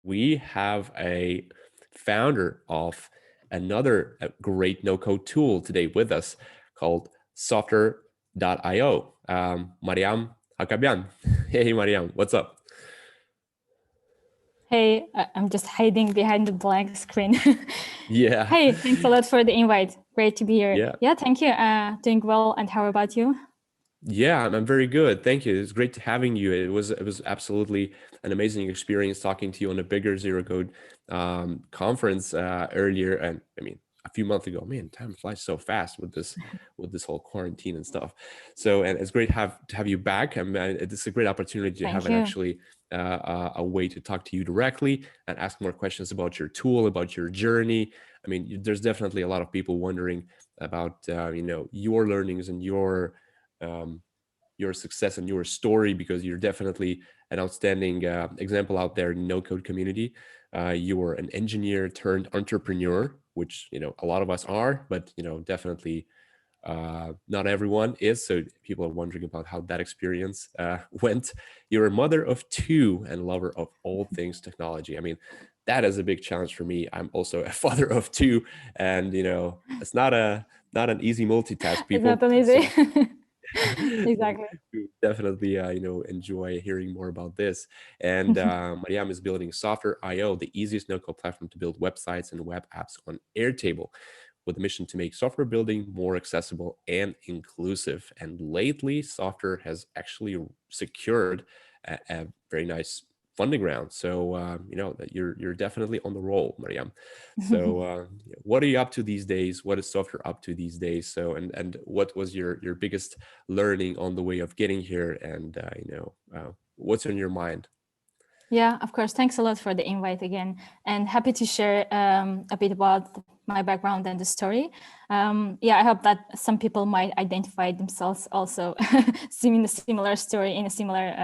we have a founder of another great no-code tool today with us called Softr.io, Mariam Hakobyan. Hey, Mariam, what's up? Hey, I'm just hiding behind the blank screen. Yeah, Hey, thanks a lot for the invite. Great to be here. yeah, Yeah, thank you. Doing well. And how about you? yeah. I'm very good. Thank you. It's great to having you. It was absolutely an amazing experience talking to you on a bigger Zero Code conference earlier, and I mean a few months ago. Man, time flies so fast with this whole quarantine and stuff. So, and it's great to have you back. I mean, it's a great opportunity to have Thank an you. actually a way to talk to you directly and ask more questions about your tool, about your journey. I mean, there's definitely a lot of people wondering about your learnings and um, your success and your story, because you're definitely an outstanding example out there in no code community. You are an engineer turned entrepreneur, which a lot of us are, but definitely not everyone is. So people are wondering about how that experience went. You're a mother of two and lover of all things technology. I mean, that is a big challenge for me. I'm also a father of two, and it's not an easy multitask, It's not people. an So easy. so Exactly. we definitely enjoy hearing more about this. And Mariam is building Softr.io, the easiest no-code platform to build websites and web apps on Airtable, with a mission to make software building more accessible and inclusive. And lately, Softr has actually secured a very nice funding round. So that you're definitely on the roll, Mariam. So what are you up to these days? What is Softr up to these days? So and what was your biggest learning on the way of getting here? And what's on your mind? Yeah, of course. Thanks a lot for the invite again, and happy to share a bit about my background and the story. Yeah, I hope that some people might identify themselves also seeing a similar story in a similar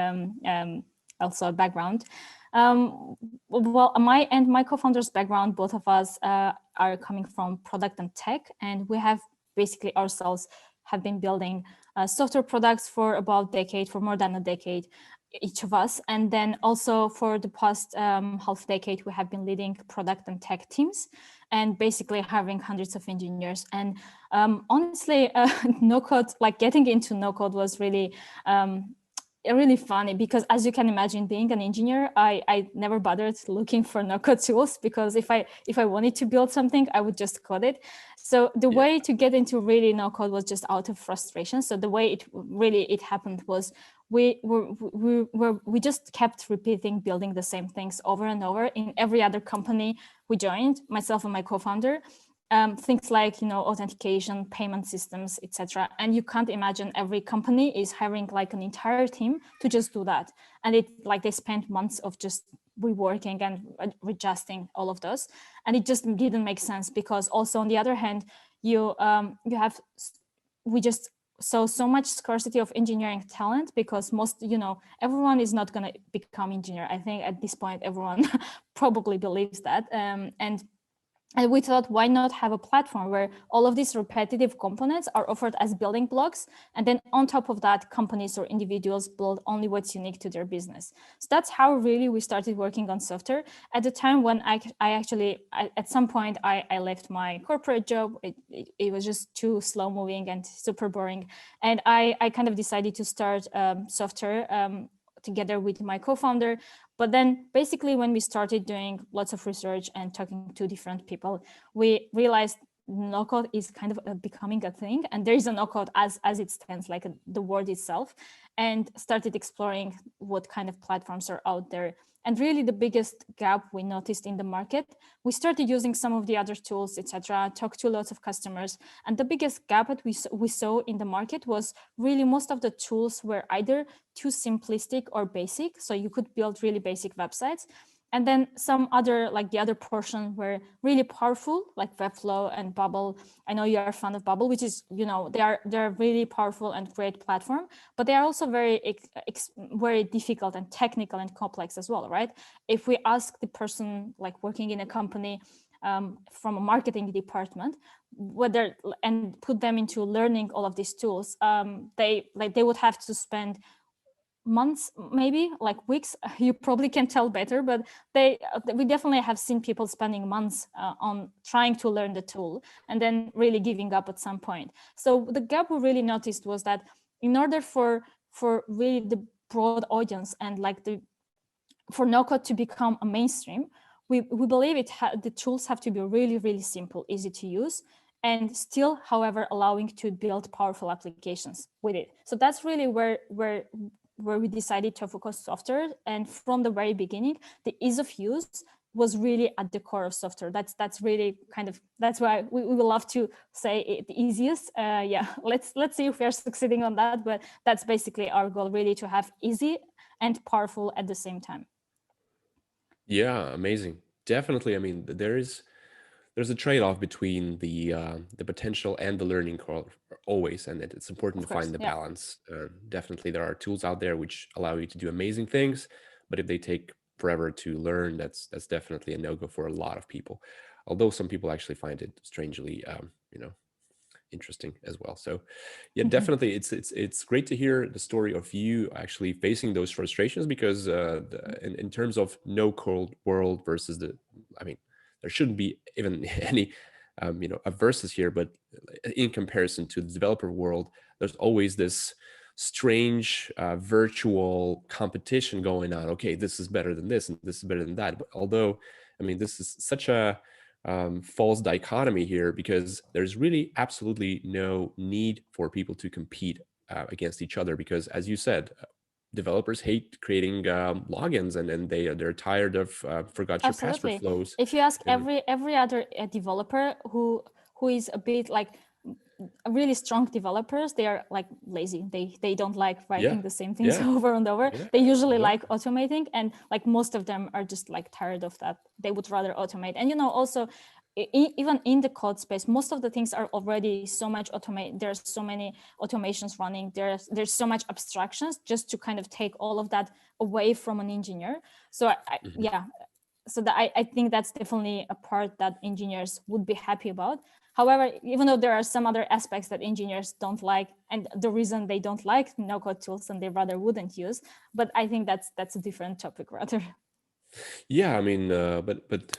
also background. Well, my and my co-founder's background, both of us are coming from product and tech, and we have basically ourselves have been building software products for about decade, for more than a decade, each of us. And then also for the past half decade, we have been leading product and tech teams and basically having hundreds of engineers. And honestly, no code, like getting into no code was really funny, because as you can imagine, being an engineer, I never bothered looking for no code tools, because if I wanted to build something, I would just code it. So the Yeah, way to get into really no code was just out of frustration. So the way it happened was we just kept repeating building the same things over and over in every other company we joined, myself and my co-founder. Things like authentication, payment systems, etc. And you can't imagine every company is hiring like an entire team to just do that, and they spent months of just reworking and adjusting all of those, and it just didn't make sense, because also on the other hand, you have we just saw so much scarcity of engineering talent, because everyone is not going to become engineer. I think at this point everyone probably believes that, and we thought, why not have a platform where all of these repetitive components are offered as building blocks, and then on top of that, companies or individuals build only what's unique to their business. So that's how really we started working on Softr. At the time when I actually, at some point, I left my corporate job. It was just too slow moving and super boring. And I kind of decided to start Softr together with my co-founder. But then basically when we started doing lots of research and talking to different people, we realized no code is kind of becoming a thing, and there is a no code as it stands, like the word itself, and started exploring what kind of platforms are out there. And really the biggest gap we noticed in the market, we started using some of the other tools, etc., talked to lots of customers, and the biggest gap that we saw in the market was really most of the tools were either too simplistic or basic, so you could build really basic websites. And then some other, like the other portion, were really powerful, like Webflow and Bubble. I know you are a fan of Bubble, which is, they're really powerful and great platform, but they are also very difficult and technical and complex as well, right? If we ask the person like working in a company from a marketing department, and put them into learning all of these tools, they would have to spend months, maybe like weeks. You probably can tell better, but we definitely have seen people spending months on trying to learn the tool and then really giving up at some point. So the gap we really noticed was that in order for really the broad audience and like for no code to become a mainstream, we believe the tools have to be really, really simple, easy to use, and still, however, allowing to build powerful applications with it. So that's really where we decided to focus Softr. And from the very beginning, the ease of use was really at the core of Softr. That's really kind of, that's why we would love to say it the easiest. Yeah, let's see if we're succeeding on that, but that's basically our goal, really, to have easy and powerful at the same time. Yeah, amazing. Definitely. I mean, there's a trade-off between the potential and the learning curve always, and it's important Of to find course, the yeah. balance. Definitely, there are tools out there which allow you to do amazing things, but if they take forever to learn, that's definitely a no-go for a lot of people. Although some people actually find it strangely, interesting as well. So yeah, definitely it's great to hear the story of you actually facing those frustrations, because in terms of no code world versus I mean, there shouldn't be even any averses here, but in comparison to the developer world, there's always this strange virtual competition going on. Okay, this is better than this and this is better than that. But although, I mean, this is such a false dichotomy here, because there's really absolutely no need for people to compete against each other, because as you said, developers hate creating logins, and they're tired of forgot your password Absolutely. flows. If you ask And every other developer who is a bit like really strong developers, they are like lazy. They don't like yeah, writing the same things yeah, over and over. yeah, They usually like exactly. automating, and like most of them are just like tired of that. They would rather automate. And also even in the code space, most of the things are already so much automate. There's so many automations running. There's so much abstractions just to kind of take all of that away from an engineer. So yeah, so I think that's definitely a part that engineers would be happy about. However, even though there are some other aspects that engineers don't like, and the reason they don't like no-code tools and they rather wouldn't use, but I think that's a different topic rather. Yeah, I mean, but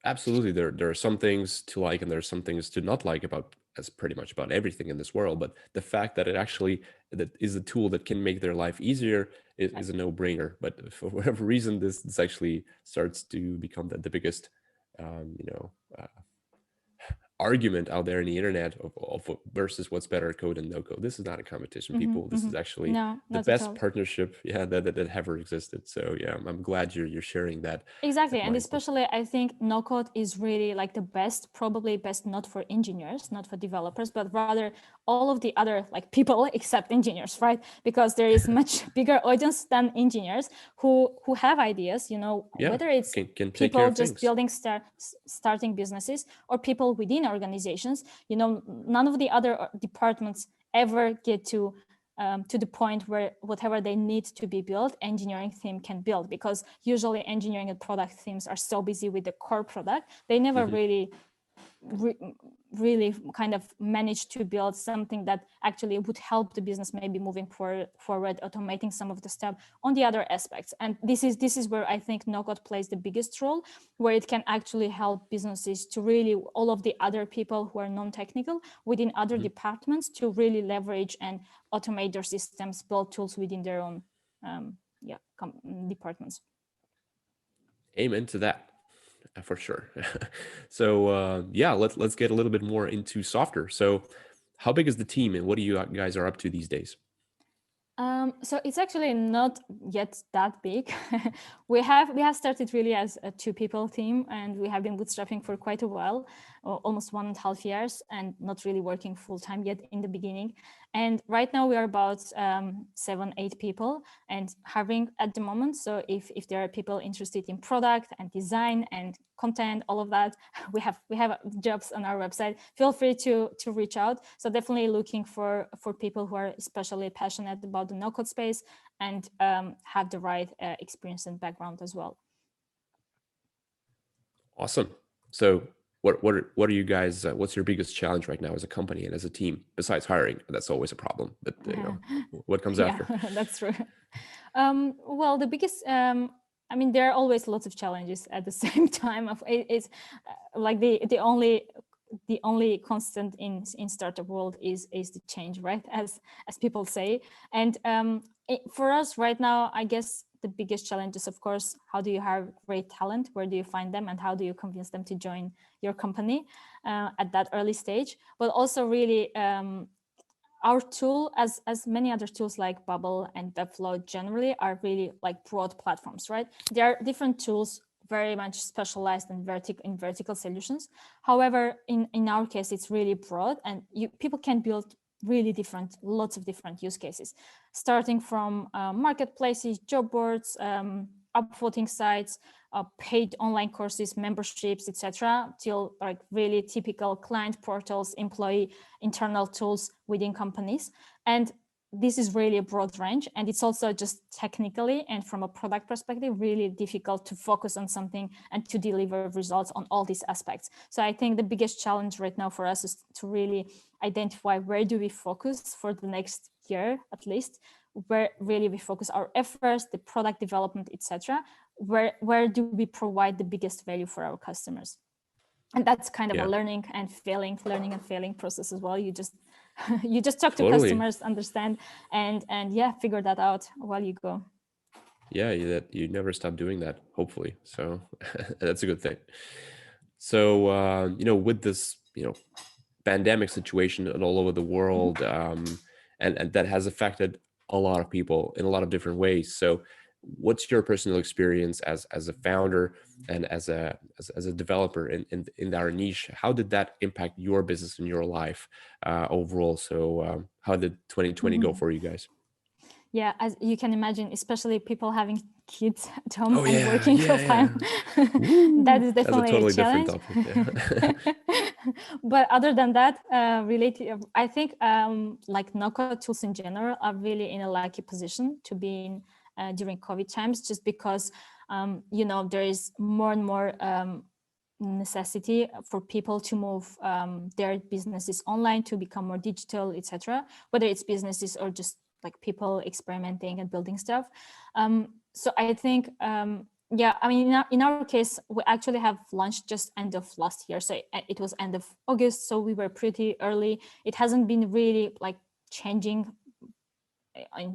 absolutely, there are some things to like and there are some things to not like about, as pretty much about everything in this world. But the fact that it actually that is a tool that can make their life easier is a no-brainer. But for whatever reason, this actually starts to become the biggest, um, you know, uh, argument out there in the internet of versus what's better, code and no code. This is not a competition, people. This is actually No, the not at best all. partnership, yeah, that ever existed. So yeah, I'm glad you're sharing Exactly. that And mindset. especially I think no code is really like the best, probably best not for engineers, not for developers, but rather all of the other like people except engineers, right? Because there is much bigger audience than engineers who have ideas, Yeah, whether it's can take care people of just things. building starting businesses or people within organizations. None of the other departments ever get to the point where whatever they need to be built, engineering team can build, because usually engineering and product teams are so busy with the core product, they never Mhm. really kind of manage to build something that actually would help the business maybe moving forward, automating some of the stuff on the other aspects. And this is where I think no code plays the biggest role, where it can actually help businesses to really, all of the other people who are non-technical within other Mhm. departments, to really leverage and automate their systems, build tools within their own departments. Amen to that, for sure. So yeah, let's get a little bit more into Softr. So how big is the team, and what do you guys are up to these days? So it's actually not yet that big. we have started really as a 2-people team, and we have been bootstrapping for quite a while, almost 1.5 years, and not really working full time yet in the beginning. And right now we are about 7-8 people and hiring at the moment. So if there are people interested in product and design and content, all of that, we have jobs on our website. Feel free to reach out. So definitely looking for people who are especially passionate about the no-code space and have the right experience and background as well. Awesome. So what are you guys? What's your biggest challenge right now as a company and as a team besides hiring? That's always a problem. But what comes Yeah, after? that's true. Well, the biggest, I mean, there are always lots of challenges at the same time. It's like the only constant in startup world is the change, right? As people say. And for us right now, I guess the biggest challenge is, of course, how do you hire great talent? Where do you find them, and how do you convince them to join your company at that early stage? But also really. Our tool, as many other tools like Bubble and Webflow generally, are really like broad platforms, right? There are different tools very much specialized in vertical solutions. However, in our case, it's really broad, and people can build really lots of different use cases, starting from marketplaces, job boards, upvoting sites, paid online courses, memberships, etc., till like really typical client portals, employee internal tools within companies. And this is really a broad range, and it's also just technically and from a product perspective really difficult to focus on something and to deliver results on all these aspects. So I think the biggest challenge right now for us is to really identify where do we focus for the next year, at least, where really we focus our efforts, the product development, etc. Where do we provide the biggest value for our customers? And that's kind of a learning and failing process as well. You just talk to customers, understand, and figure that out while you go. Yeah, you never stop doing that, hopefully. So that's a good thing. So with this pandemic situation all over the world, and that has affected a lot of people in a lot of different ways. So what's your personal experience as a founder and as a developer in our niche? How did that impact your business and your life overall? So how did 2020 go for you guys? Yeah, as you can imagine, especially people having kids at home and working full time, that is definitely a totally a challenge. different topic. Yeah. But other than that, I think like no-code tools in general are really in a lucky position to be in during COVID times, just because there is more and more necessity for people to move their businesses online, to become more digital, etc. Whether it's businesses or just like people experimenting and building stuff. So I think, I mean, in our case, we actually have launched just end of last year. So it was end of August. So we were pretty early. It hasn't been really like changing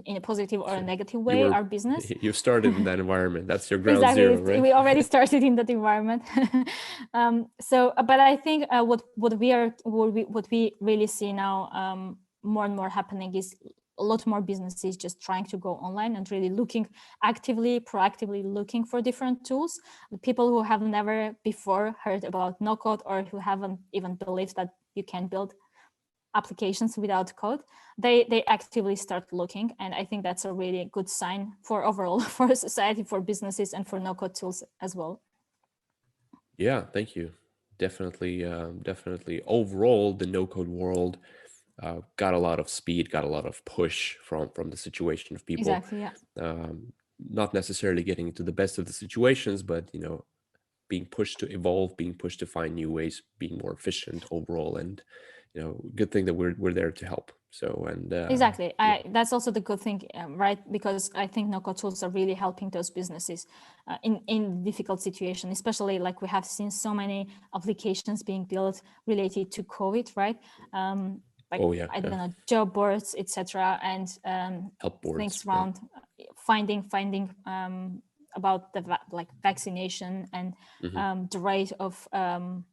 in a positive or a negative way our business. You started in that environment. That's your ground zero, right? We already started in that environment. But I think what we really see now more and more happening is a lot more businesses just trying to go online and really proactively looking for different tools. The people who have never before heard about no code, or who haven't even believed that you can build applications without code, they actively start looking. And I think that's a really good sign for overall for society, for businesses, and for no code tools as well. Yeah, thank you. Definitely overall the no code world got a lot of speed, got a lot of push from the situation of people. Exactly, yeah. Not necessarily getting into the best of the situations, but being pushed to evolve, being pushed to find new ways, being more efficient overall. And good thing that we're there to help. So exactly, that's also the good thing, right? Because I think no-code tools are really helping those businesses in difficult situation, especially like we have seen so many applications being built related to COVID, right? I don't know, job boards, etc., and help boards, things around finding about the vaccination and the rate of the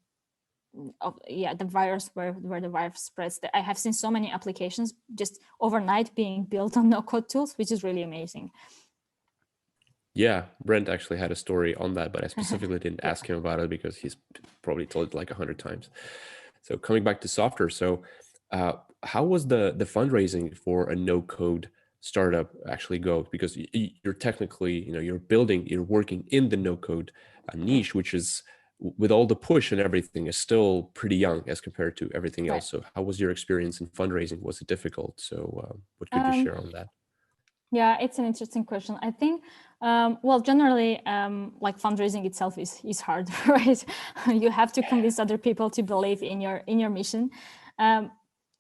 virus, where the virus spreads. I have seen so many applications just overnight being built on no-code tools, which is really amazing. Yeah, Brent actually had a story on that, but I specifically didn't ask him about it because he's probably told it like 100 times. So coming back to Softr, so how was the fundraising for a no-code startup actually go? Because you're technically, you're working in the no-code niche, which is, with all the push and everything, is still pretty young as compared to everything else. So how was your experience in fundraising? Was it difficult? So what could you share on that? Yeah, it's an interesting question. I think, well, generally, like fundraising itself is hard, right? You have to convince other people to believe in your mission, um,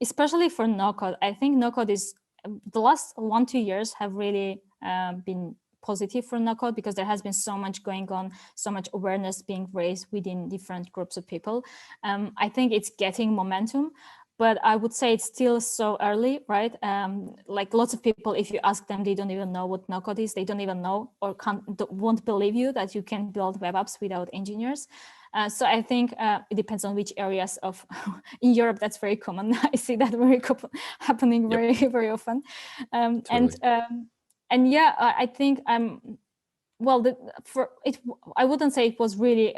especially for no code. I think no code is the last 1-2 years have really been positive for no code because there has been so much going on, so much awareness being raised within different groups of people. I think it's getting momentum. But I would say it's still so early, right? Like lots of people, if you ask them, they don't even know what no code is. They don't even know or won't believe you that you can build web apps without engineers. So I think it depends on which areas of, in Europe, that's very common. I see that happening Yep, very, very often. totally. And yeah, I think well, I wouldn't say it was really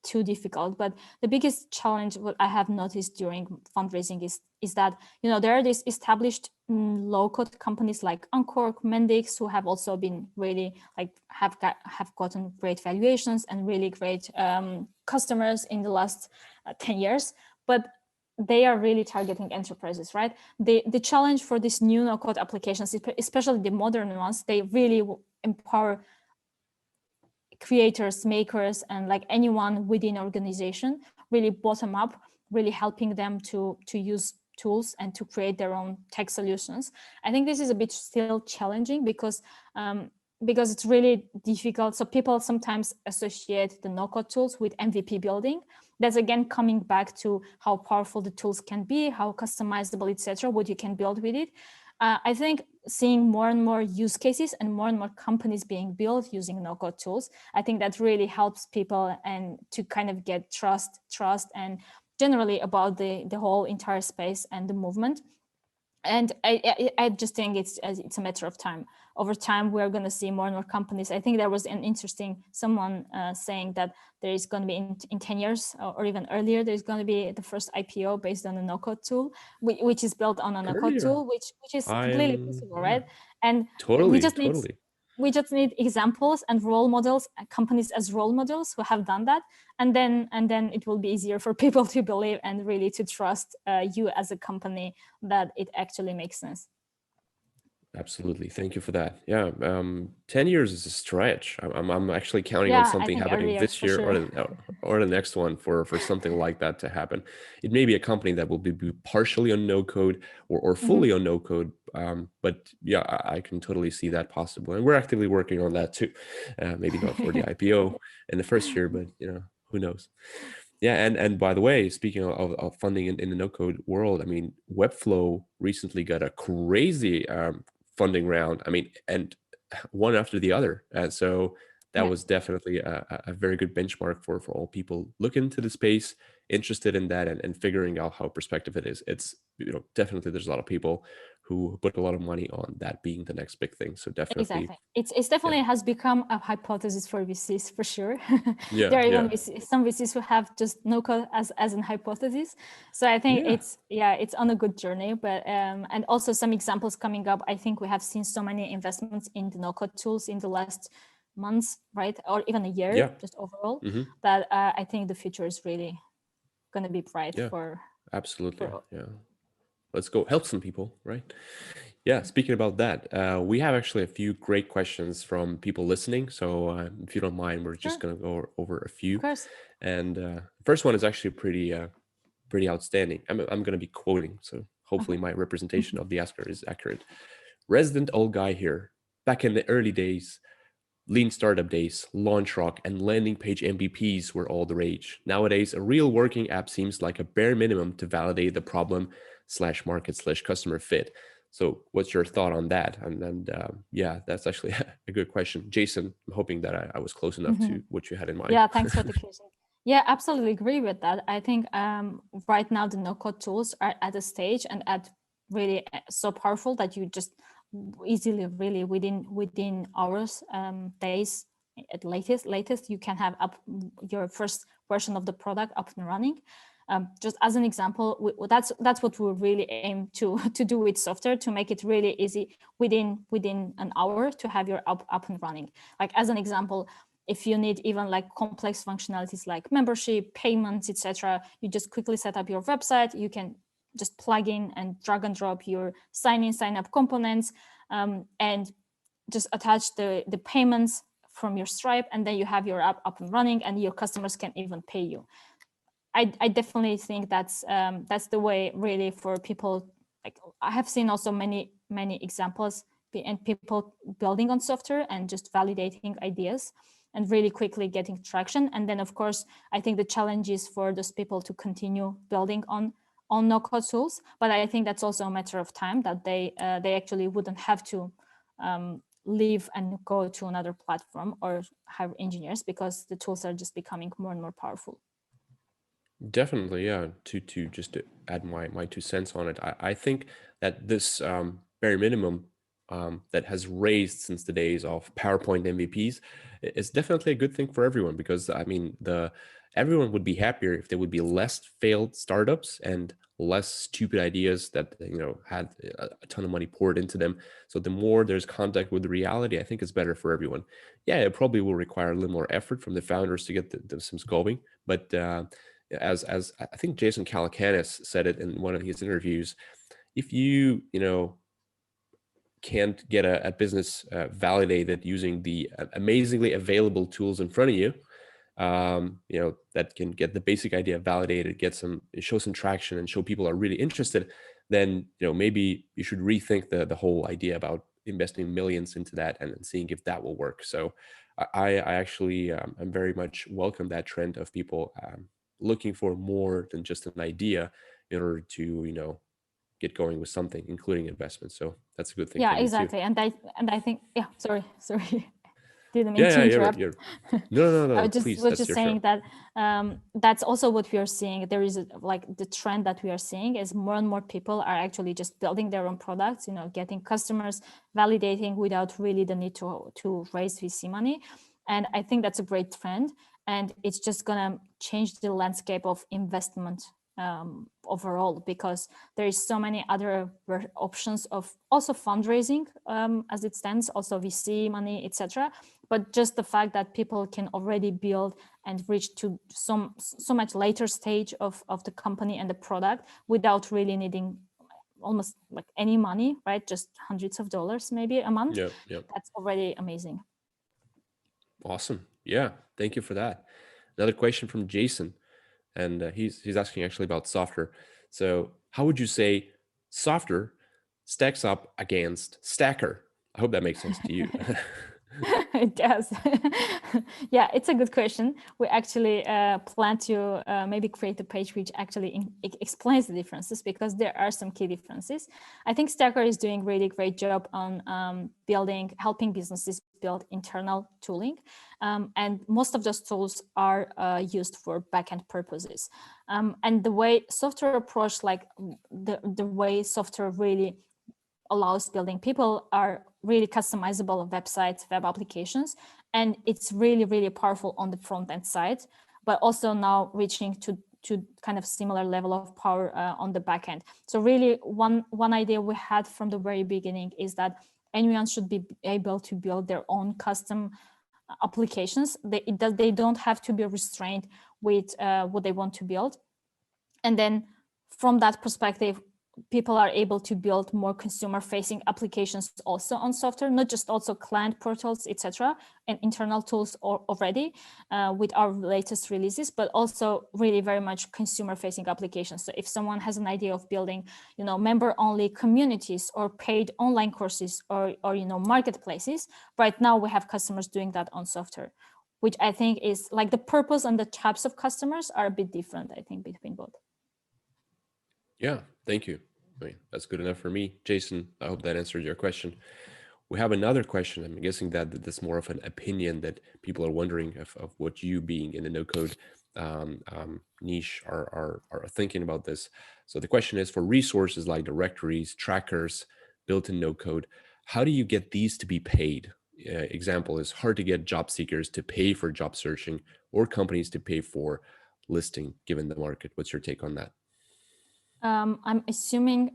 too difficult, but the biggest challenge what I have noticed during fundraising is that, you know, there are these established low-code companies like Encore, Mendix, who have also been really like have gotten great valuations and really great customers in the last 10 years, but they are really targeting enterprises, right? The challenge for these new no-code applications, especially the modern ones, they really empower creators, makers, and like anyone within organization, really bottom up, really helping them to use tools and to create their own tech solutions. I think this is a bit still challenging because it's really difficult. So people sometimes associate the no-code tools with MVP building. That's again coming back to how powerful the tools can be, how customizable, etc., what you can build with it. I think seeing more and more use cases and more companies being built using no-code tools, I think that really helps people and to kind of get trust and generally about the whole entire space and the movement. And I just think it's a matter of time. Over time, we're going to see more and more companies. I think there was an interesting someone saying that there is going to be in 10 years or even earlier, there's going to be the first IPO based on a no-code tool, which is built on a no-code Earlier, tool, which is completely I'm possible, yeah, right? And we totally, just need totally. examples and role models, companies as role models who have done that, and then it will be easier for people to believe and really to trust you as a company that it actually makes sense. Absolutely. Thank you for that. Yeah, 10 years is a stretch. I'm actually counting on Yeah, I something think happening earlier this for year sure. or the next one for something like that to happen. It may be a company that will be partially on no code or fully Mhm. on no code. But yeah, I can totally see that possible. And we're actively working on that too. Maybe not for the IPO in the first year, but you know, who knows? Yeah, and by the way, speaking of funding in the no code world, I mean, Webflow recently got a crazy funding round. I mean, and one after the other. And so that Yeah, was definitely a very good benchmark for all people looking to the space, interested in that, and figuring out how perspective it is. It's, you know, definitely there's a lot of people who put a lot of money on that being the next big thing. So definitely, exactly. It's yeah, definitely has become a hypothesis for VCs for sure. yeah, There are even yeah, some VCs who have just no code as an hypothesis. So I think yeah, it's on a good journey. But and also some examples coming up. I think we have seen so many investments in the no code tools in the last months, right, or even a year, yeah, just overall. hmm, That I think the future is really going to be bright yeah, for absolutely, for yeah. Let's go help some people, right? Yeah, speaking about that, we have actually a few great questions from people listening. So if you don't mind, we're just sure, going to go over a of few. course. And the first one is actually pretty outstanding. I'm going to be quoting, so hopefully my representation of the asker is accurate. Resident old guy here. Back in the early days, lean startup days, Launchrock and landing-page MVPs were all the rage. Nowadays, a real working app seems like a bare minimum to validate the problem slash market slash customer fit. So what's your thought on that? And yeah, that's actually a good question. Jason, I'm hoping that I was close enough to what you had in mind. Yeah, thanks for the question. Yeah, absolutely agree with that. I think right now the no-code tools are at a stage and at really so powerful that you just easily, really within hours, days at latest, you can have up your first version of the product up and running. Just as an example, that's what we really aim to do with Softr, to make it really easy within an hour to have your up and running. Like as an example, if you need even like complex functionalities like membership, payments, etc., you just quickly set up your website. You can just plug in and drag and drop your sign in, sign up components. and just attach the payments from your Stripe, and then you have your app up and running, and your customers can even pay you. I definitely think that's the way really for people. Like, I have seen also many examples and people building on Softr and just validating ideas and really quickly getting traction. And then of course, I think the challenge is for those people to continue building on no-code tools. But I think that's also a matter of time, that they actually wouldn't have to leave and go to another platform or hire engineers, because the tools are just becoming more and more powerful. Definitely, yeah. To just to add my 2 cents on it, I think that this bare minimum that has raised since the days of PowerPoint MVPs is definitely a good thing for everyone, because I mean everyone would be happier if there would be less failed startups and less stupid ideas that had a ton of money poured into them. So the more there's contact with the reality, I think it's better for everyone. Yeah, it probably will require a little more effort from the founders to get the systems going, but as I think Jason Calacanis said it in one of his interviews, if you can't get a business validated using the amazingly available tools in front of you, that can get the basic idea validated, show some traction, and show people are really interested, then maybe you should rethink the whole idea about investing millions into that and seeing if that will work. So I actually I'm very much welcome that trend of people looking for more than just an idea in order to get going with something, including investments. So that's a good thing. Yeah, for me exactly. too. And I think, yeah, sorry didn't mean Yeah, to yeah, interrupt. No, I please, was that's just your show. saying that that's also what we are seeing. There is like the trend that we are seeing is more and more people are actually just building their own products, getting customers, validating without really the need to raise VC money. And I think that's a great trend. And it's just gonna change the landscape of investment overall, because there is so many other options of also fundraising as it stands, also VC money, etc. But just the fact that people can already build and reach to so much later stage of the company and the product without really needing almost like any money, right? Just hundreds of dollars maybe a month. Yeah. That's already amazing. Awesome. Yeah, thank you for that. Another question from Jason, and he's asking actually about Softr. So how would you say Softr stacks up against Stacker? I hope that makes sense to you. It does. Yeah, it's a good question. We actually plan to maybe create a page which actually explains the differences, because there are some key differences. I think Stacker is doing really great job on helping businesses build internal tooling. And most of those tools are used for backend purposes. And the way Softr approach, like the way Softr really allows building people are really customizable websites, web applications, and it's really, really powerful on the front end side, but also now reaching to kind of similar level of power on the back end. So really one idea we had from the very beginning is that anyone should be able to build their own custom applications. They don't have to be restrained with what they want to build. And then from that perspective, people are able to build more consumer-facing applications also on Softr, not just also client portals, etc., and internal tools already with our latest releases, but also really very much consumer-facing applications. So if someone has an idea of building, member-only communities or paid online courses or marketplaces, right now we have customers doing that on Softr, which I think is like the purpose and the types of customers are a bit different, I think, between both. Yeah, thank you. I mean, that's good enough for me. Jason, I hope that answered your question. We have another question. I'm guessing that that's more of an opinion that people are wondering of what you being in the no-code niche are thinking about this. So the question is, for resources like directories, trackers, built-in no-code, how do you get these to be paid? Example is hard to get job seekers to pay for job searching or companies to pay for listing given the market. What's your take on that? I'm assuming,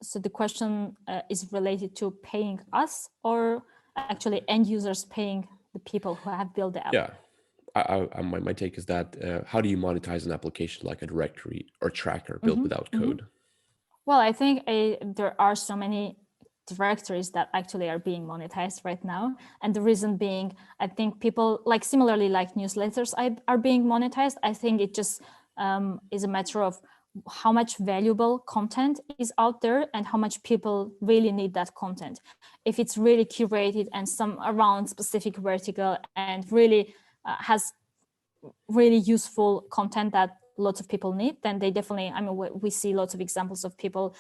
so the question is related to paying us or actually end users paying the people who have built the app? Yeah, my take is that how do you monetize an application like a directory or tracker built without code? Well, I think there are so many directories that actually are being monetized right now. And the reason being, I think people like similarly like newsletters are being monetized. I think it just is a matter of how much valuable content is out there and how much people really need that content. If it's really curated and some around specific vertical and really has really useful content that lots of people need, then they definitely, I mean, we see lots of examples of people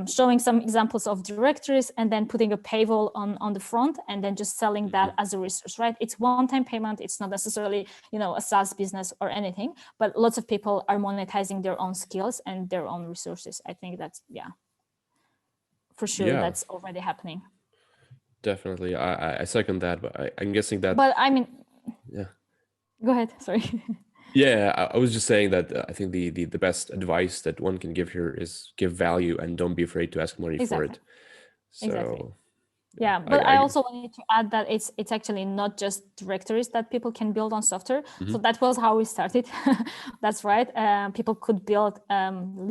showing some examples of directories and then putting a paywall on the front and then just selling that as a resource, right? It's one-time payment. It's not necessarily, you know, a SaaS business or anything, but lots of people are monetizing their own skills and their own resources. I think that's, yeah, for sure, Yeah, that's already happening. definitely. I second that, but I'm guessing that. But I mean, Yeah. go ahead, sorry. Yeah, I was just saying that I think the best advice that one can give here is give value and don't be afraid to ask money for Exactly. it. Exactly. So Yeah, but I also wanted to add that it's actually not just directories that people can build on Softr. So that was how we started. That's right. People could build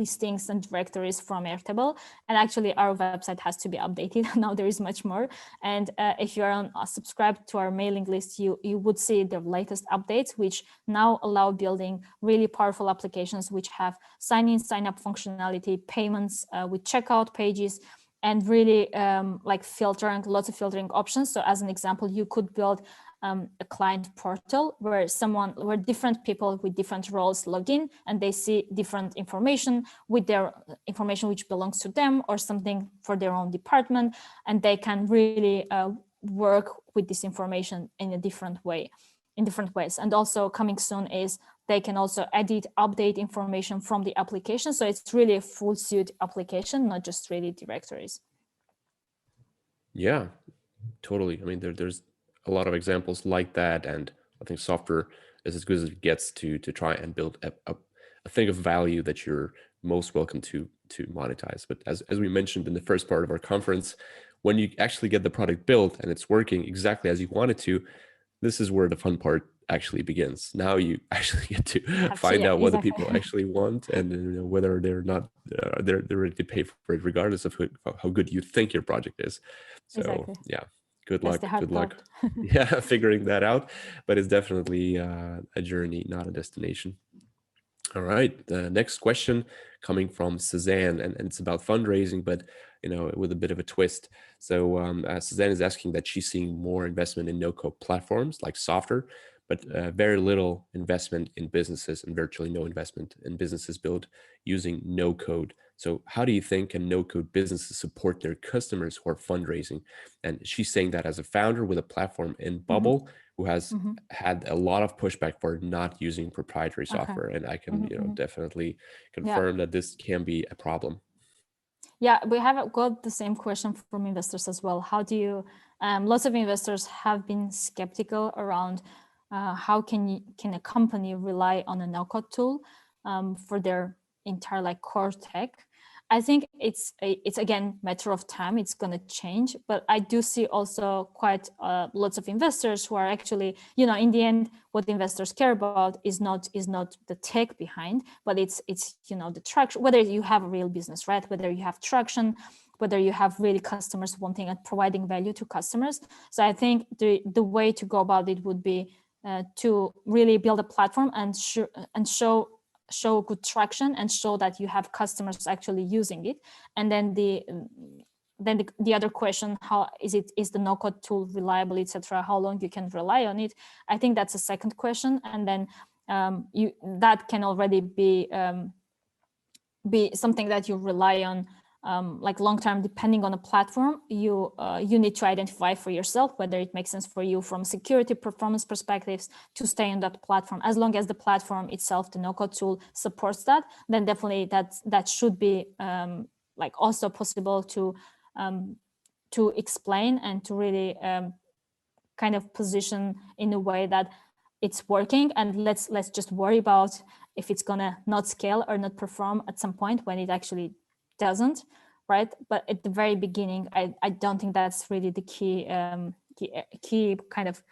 listings and directories from Airtable, and actually our website has to be updated. Now there is much more. And if you are subscribed to our mailing list, you would see the latest updates, which now allow building really powerful applications which have sign-in, sign-up functionality, payments with checkout pages, and really like filtering, lots of filtering options. So as an example, you could build a client portal where different people with different roles log in and they see different information with their information which belongs to them or something for their own department, and they can really work with this information in a different way, in different ways. And also coming soon is they can also edit, update information from the application. So it's really a full suite application, not just really directories. yeah, totally. I mean, there's a lot of examples like that, and I think Softr is as good as it gets to try and build a thing of value that you're most welcome to monetize. But as we mentioned in the first part of our conference, when you actually get the product built and it's working exactly as you want it to, this is where the fun part actually begins. Now you actually get to find out what the people actually want, and you know, whether they're not they're ready to pay for it, regardless of how good you think your project is. So yeah, good luck. Good luck. Yeah, figuring that out. But it's definitely a journey, not a destination. All right. The next question coming from Suzanne, and it's about fundraising, but you know, with a bit of a twist. So Suzanne is asking that she's seeing more investment in no-code platforms like Softr, but very little investment in businesses and virtually no investment in businesses built using no code. So how do you think can no code businesses support their customers who are fundraising? And she's saying that as a founder with a platform in Bubble, who has had a lot of pushback for not using proprietary software. And I can, you know, definitely confirm that this can be a problem. Yeah, we have got the same question from investors as well. How do you, lots of investors have been skeptical around how can a company rely on a no-code tool for their entire like core tech? I think it's again matter of time. It's going to change, but I do see also quite lots of investors who are actually, you know, in the end, what investors care about is not the tech behind, but it's you know, the traction. Whether you have a real business, right? Whether you have traction, whether you have really customers wanting and providing value to customers. So I think the way to go about it would be to really build a platform and show good traction and show that you have customers actually using it. And then the other question, how is the no-code tool reliable, etc., how long you can rely on it? I think that's a second question. And then that can already be something that you rely on like long term, depending on a platform. You need to identify for yourself whether it makes sense for you from security performance perspectives to stay on that platform. As long as the platform itself, the no-code tool, supports that, then definitely that should be like also possible to explain and to really kind of position in a way that it's working, and let's just worry about if it's gonna not scale or not perform at some point when it actually doesn't, right? But at the very beginning, I don't think that's really the key kind of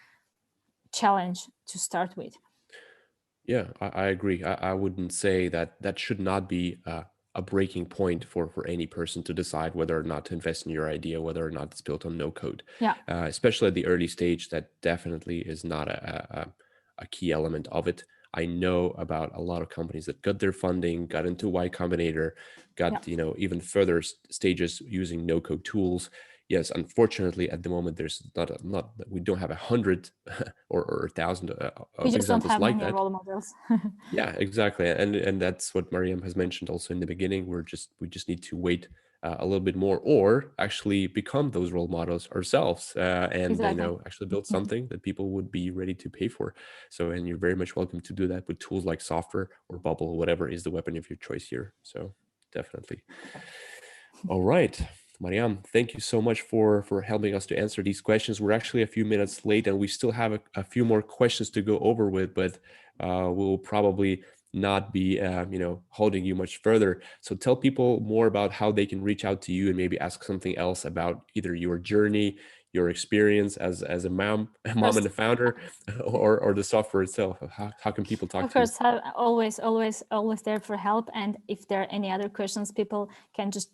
challenge to start with. Yeah, I agree. I wouldn't say that should not be a breaking point for any person to decide whether or not to invest in your idea, whether or not it's built on no code. Yeah. Especially at the early stage, that definitely is not a key element of it. I know about a lot of companies that got their funding, got into Y Combinator, got even further stages using no code tools. Yes, unfortunately, at the moment, there's not we don't have 100 or 1,000 We of just don't examples have like many that. role models. Yeah, exactly, and that's what Mariam has mentioned also in the beginning. We just need to wait a little bit more, or actually become those role models ourselves, and Exactly. actually build something that people would be ready to pay for. So, and you're very much welcome to do that with tools like Softr or Bubble, whatever is the weapon of your choice here. So, definitely. All right. Mariam, thank you so much for helping us to answer these questions. We're actually a few minutes late and we still have a few more questions to go over with, but we'll probably not be holding you much further. So tell people more about how they can reach out to you and maybe ask something else about either your journey, your experience as a mom and a founder, or the software itself. How can people talk Of to you? course, always there for help. And if there are any other questions, people can just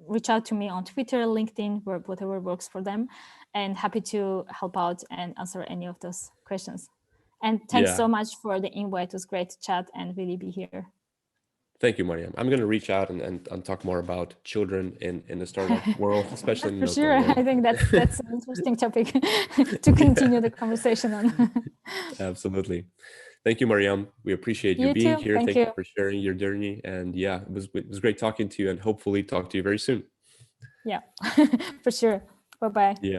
reach out to me on Twitter, LinkedIn, whatever works for them, and happy to help out and answer any of those questions. And thanks so much for the invite. It was great to chat and really be here. Thank you, Mariam. I'm going to reach out and talk more about children in the startup world, especially in the For sure. world. I think that's an interesting topic to continue the conversation on. Absolutely. Thank you, Mariam. We appreciate you You being too. here. Thank Thank you you. for sharing your journey. And yeah, it was great talking to you, and hopefully talk to you very soon. Yeah, for sure. Bye-bye. Yeah.